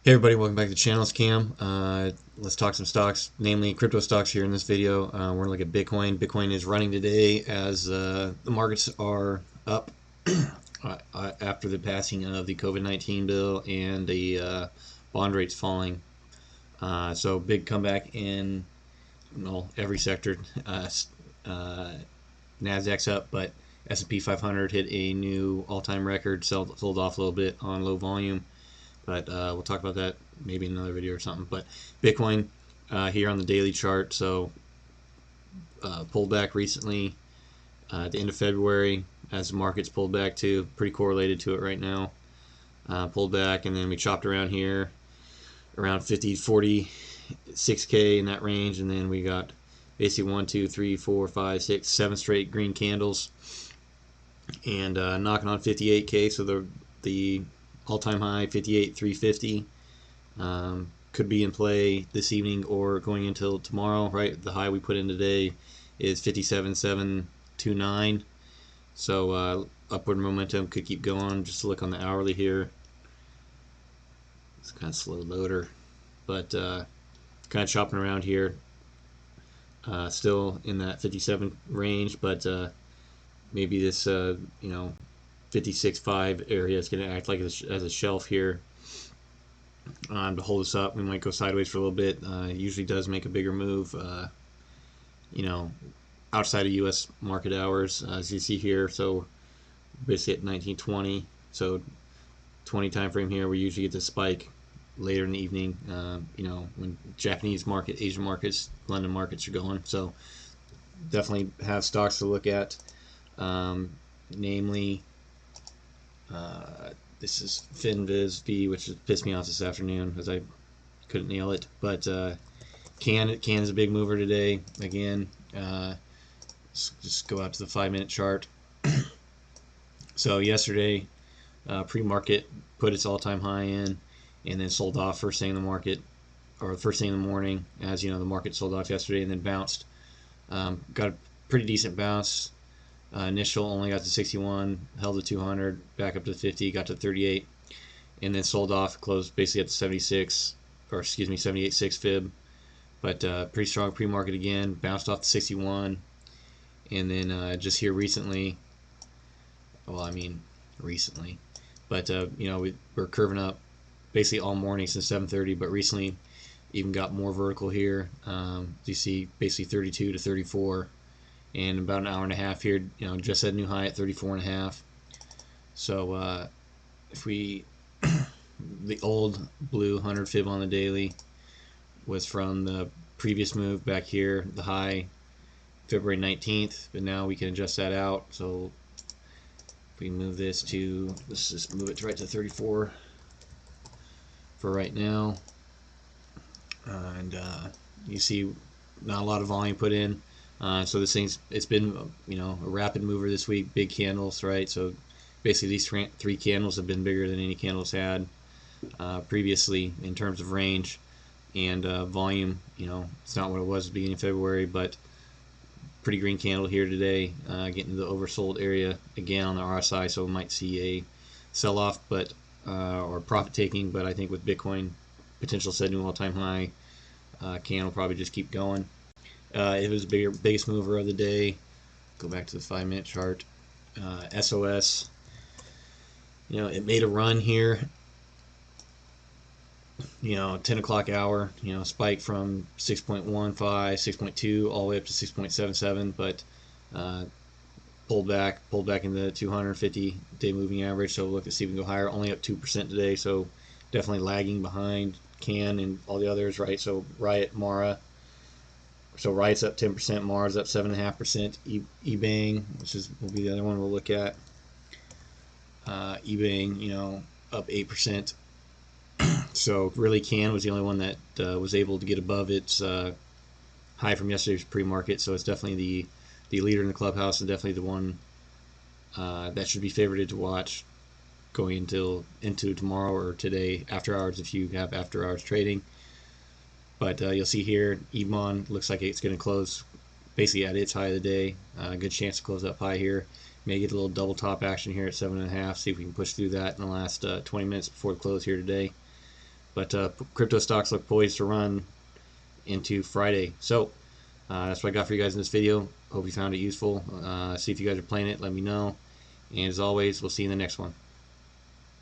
Hey everybody, welcome back to the channel. It's Cam. Let's talk some stocks, namely crypto stocks here in this video. We're going to look at Bitcoin. Bitcoin is running today as the markets are up after the passing of the COVID-19 bill and the bond rates falling. So big comeback in every sector. Nasdaq's up, but S&P 500 hit a new all-time record, sold off a little bit on low volume. But we'll talk about that maybe in another video or something. But Bitcoin here on the daily chart, so pulled back recently at the end of February as the markets pulled back too, pretty correlated to it right now. Pulled back, and then we chopped around here around 50, 46K in that range, and then we got basically 1, 2, 3, 4, 5, 6, 7 straight green candles, and knocking on 58K. So the all-time high 58,350 could be in play this evening or going until tomorrow, right? The high we put in today is 57,729, so upward momentum could keep going. Just look on the hourly here. It's kind of slow loader, but kind of chopping around here, still in that 57 range, but maybe this 56.5 area is going to act like as a shelf here to hold us up. We might go sideways for a little bit. It usually does make a bigger move, outside of U.S. market hours, as you see here. So basically at 1920, so 20 time frame here, we usually get the spike later in the evening. When Japanese market, Asian markets, London markets are going. So definitely have stocks to look at, namely. This is FinViz, which has pissed me off this afternoon because I couldn't nail it. But Can is a big mover today. Again, just go out to the 5-minute chart. So yesterday, pre-market put its all-time high in, and then sold off first thing in the market, or first thing in the morning. As you know, the market sold off yesterday and then bounced. Got a pretty decent bounce. Initial only got to 61, held to 200, back up to 50, got to 38, and then sold off, closed basically at the 78.6 fib. But pretty strong pre-market again, bounced off to 61, and then just here recently, but we're curving up basically all morning since 7:30, but recently even got more vertical here. You see basically 32 to 34. And about an hour and a half here, just had a new high at 34.5. So if we, the old blue 100 fib on the daily was from the previous move back here, the high February 19th, but now we can adjust that out. So if we move this to, let's just move it right to 34 for right now. And you see not a lot of volume put in. So this it's been a rapid mover this week, big candles, right? So basically these three candles have been bigger than any candles had previously in terms of range and volume. It's not what it was at the beginning of February, but pretty green candle here today, getting to the oversold area again on the RSI, so we might see a sell-off, but or profit taking. But I think with Bitcoin potential set new all-time high, Can will probably just keep going. It was the biggest mover of the day. Go back to the 5-minute chart. SOS, it made a run here. 10 o'clock hour, spike from 6.15, 6.2 all the way up to 6.77, but pulled back in the 250-day moving average. So look to see if we can go higher. Only up 2% today, so definitely lagging behind Can and all the others, right? So Riot, Mara. So Riot's up 10%, Mars up 7.5%, Ebang, which will be the other one we'll look at. Ebang, up 8%. So really, Can was the only one that was able to get above its high from yesterday's pre-market. So it's definitely the leader in the clubhouse, and definitely the one that should be favorited to watch going into tomorrow or today after hours if you have after hours trading. But you'll see here, EBON looks like it's going to close basically at its high of the day. Good chance to close up high here. May get a little double top action here at 7.5. See if we can push through that in the last 20 minutes before the close here today. But crypto stocks look poised to run into Friday. So that's what I got for you guys in this video. Hope you found it useful. See if you guys are playing it. Let me know. And as always, we'll see you in the next one.